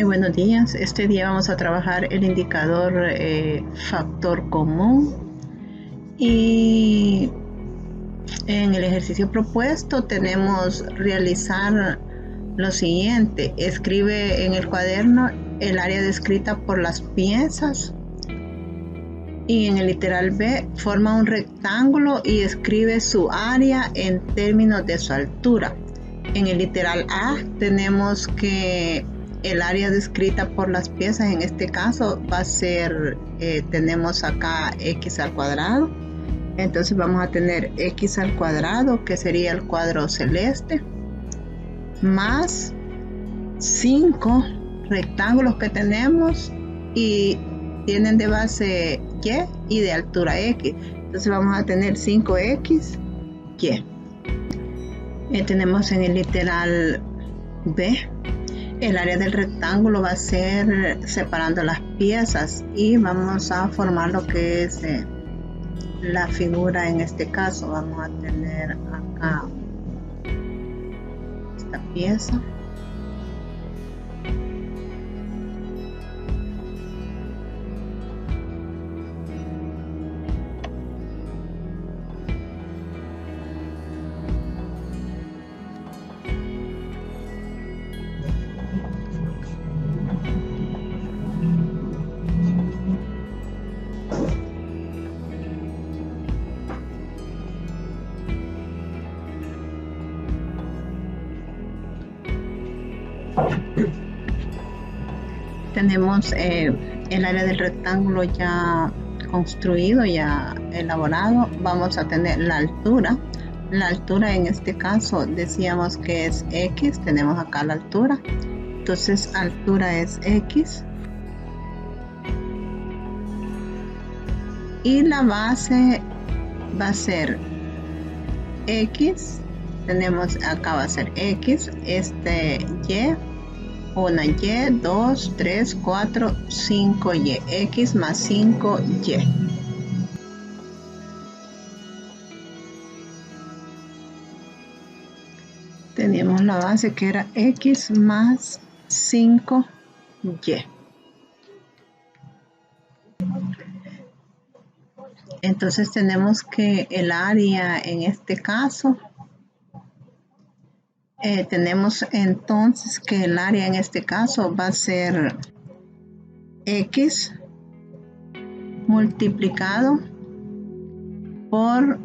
Buenos días. Este día vamos a trabajar el indicador factor común y en el ejercicio propuesto tenemos realizar lo siguiente. Escribe en el cuaderno el área descrita por las piezas y en el literal B forma un rectángulo y escribe su área en términos de su altura. En el literal A tenemos que el área descrita por las piezas en este caso va a ser, tenemos acá x al cuadrado, entonces vamos a tener x al cuadrado, que sería el cuadro celeste, más 5 rectángulos que tenemos y tienen de base y de altura x, entonces vamos a tener 5x y. Tenemos en el literal B el área del rectángulo va a ser separando las piezas y vamos a formar lo que es la figura. En este caso vamos a tener acá esta pieza, tenemos el área del rectángulo ya construido, ya elaborado. Vamos a tener la altura. La altura en este caso decíamos que es x, tenemos acá la altura, entonces altura es x y la base va a ser x, tenemos acá va a ser x, y, 1y, 2, 3, 4, 5y, x más 5y. Teníamos la base que era x más 5y. Entonces tenemos que el área en este caso, tenemos entonces que el área en este caso va a ser x multiplicado por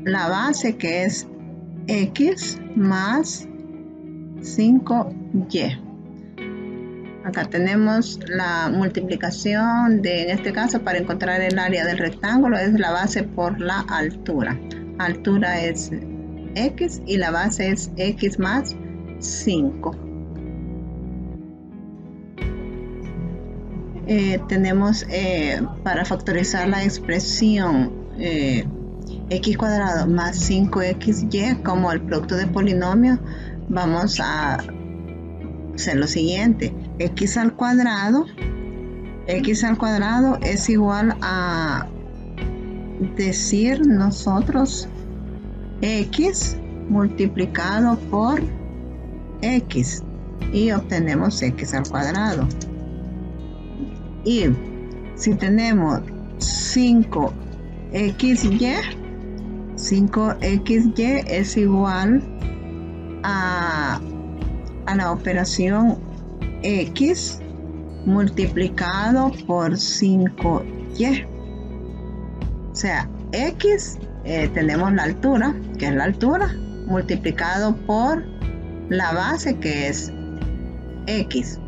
la base que es x más 5y. Acá tenemos la multiplicación de, en este caso, para encontrar el área del rectángulo, es la base por la altura. Altura es x y la base es x más 5. Tenemos para factorizar la expresión x cuadrado más 5xy como el producto de polinomio, vamos a hacer lo siguiente. X al cuadrado es igual a decir nosotros x multiplicado por x y obtenemos x al cuadrado. Y si tenemos 5xy es igual a la operación x multiplicado por 5y. O sea, x, tenemos la altura, que es la altura, multiplicado por la base, que es x.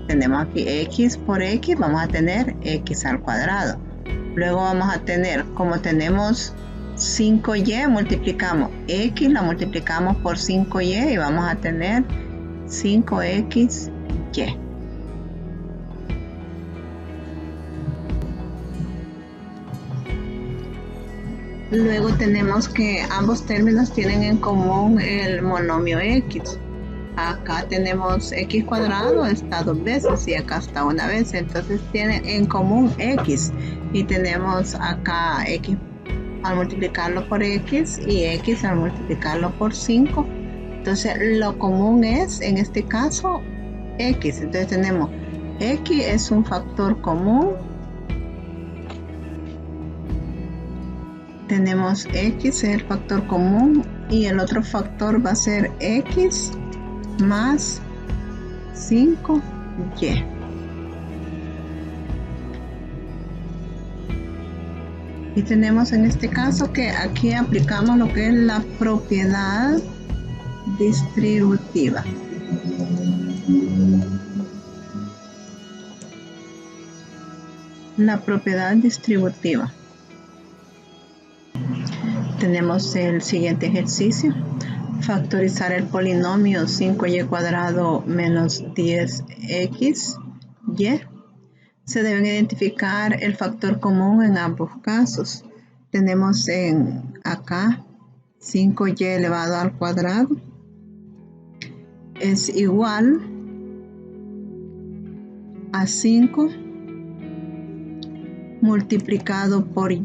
Tenemos aquí x por x, vamos a tener x al cuadrado. Luego vamos a tener, como tenemos 5y, multiplicamos x, la multiplicamos por 5y y vamos a tener 5xy. Luego tenemos que ambos términos tienen en común el monomio x. Acá tenemos x cuadrado, está 2 veces y acá está 1 vez, entonces tienen en común x. Y tenemos acá x al multiplicarlo por x y x al multiplicarlo por 5. Entonces lo común es, en este caso, X. Entonces tenemos X es un factor común. Tenemos X es el factor común y el otro factor va a ser X más 5Y. Y tenemos en este caso que aquí aplicamos lo que es la propiedad distributiva. La propiedad distributiva. Tenemos el siguiente ejercicio. Factorizar el polinomio 5y cuadrado menos 10xy. Se deben identificar el factor común en ambos casos. Tenemos acá 5y elevado al cuadrado es igual a 5 multiplicado por y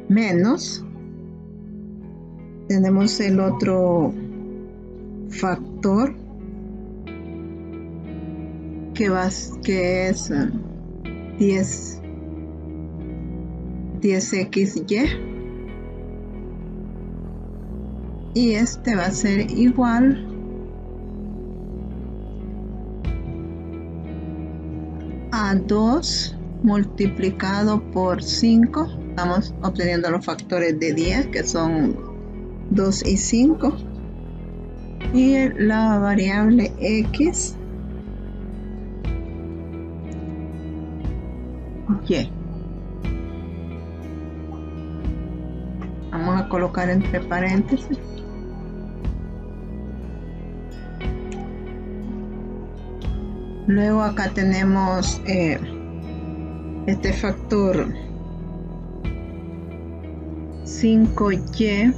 menos, tenemos el otro factor que es 10xy, y este va a ser igual a 2 multiplicado por 5. Estamos obteniendo los factores de 10, que son 2 y 5, y la variable x y. Vamos a colocar entre paréntesis. Luego acá tenemos este factor 5y.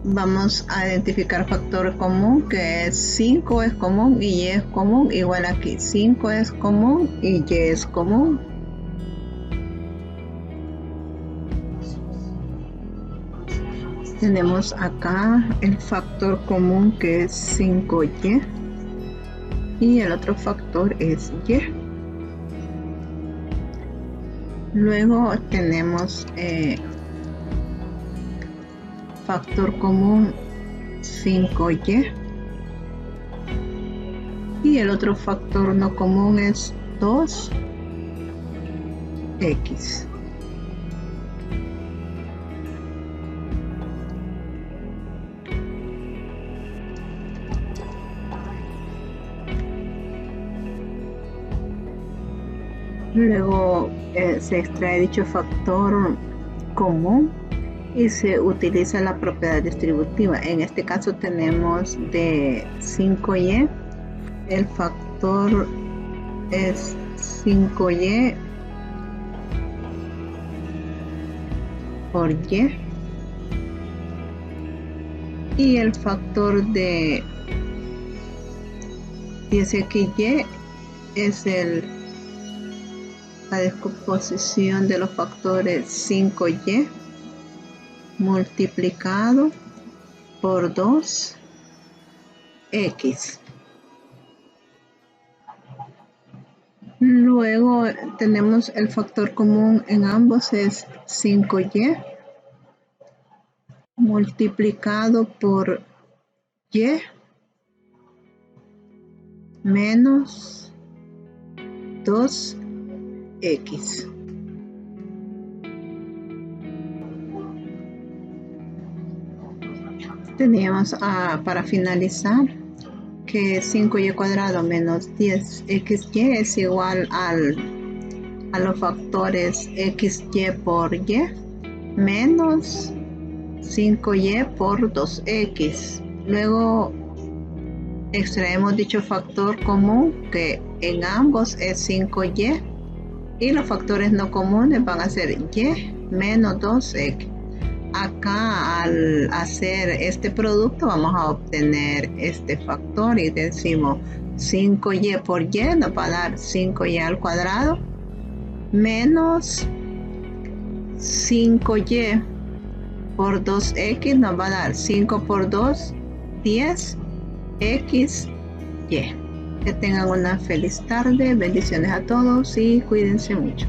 Vamos a identificar factor común, que es 5 es común y y es común. Igual aquí 5 es común y y es común. Tenemos acá el factor común, que es 5y, y el otro factor es y. Luego tenemos factor común 5y, y el otro factor no común es 2x. Luego se extrae dicho factor común y se utiliza la propiedad distributiva. En este caso tenemos de 5y, el factor es 5y por y el factor de 10xy es la descomposición de los factores 5y multiplicado por 2x. Luego tenemos el factor común en ambos, es 5y multiplicado por y menos 2x. Teníamos para finalizar que 5y cuadrado menos 10xy es igual a los factores xy por y menos 5y por 2x. Luego extraemos dicho factor común, que en ambos es 5y, y los factores no comunes van a ser y menos 2x. Acá al hacer este producto vamos a obtener este factor y decimos 5y por y nos va a dar 5y al cuadrado menos 5y por 2x nos va a dar 5 por 2, 10, x, y. Que tengan una feliz tarde, bendiciones a todos y cuídense mucho.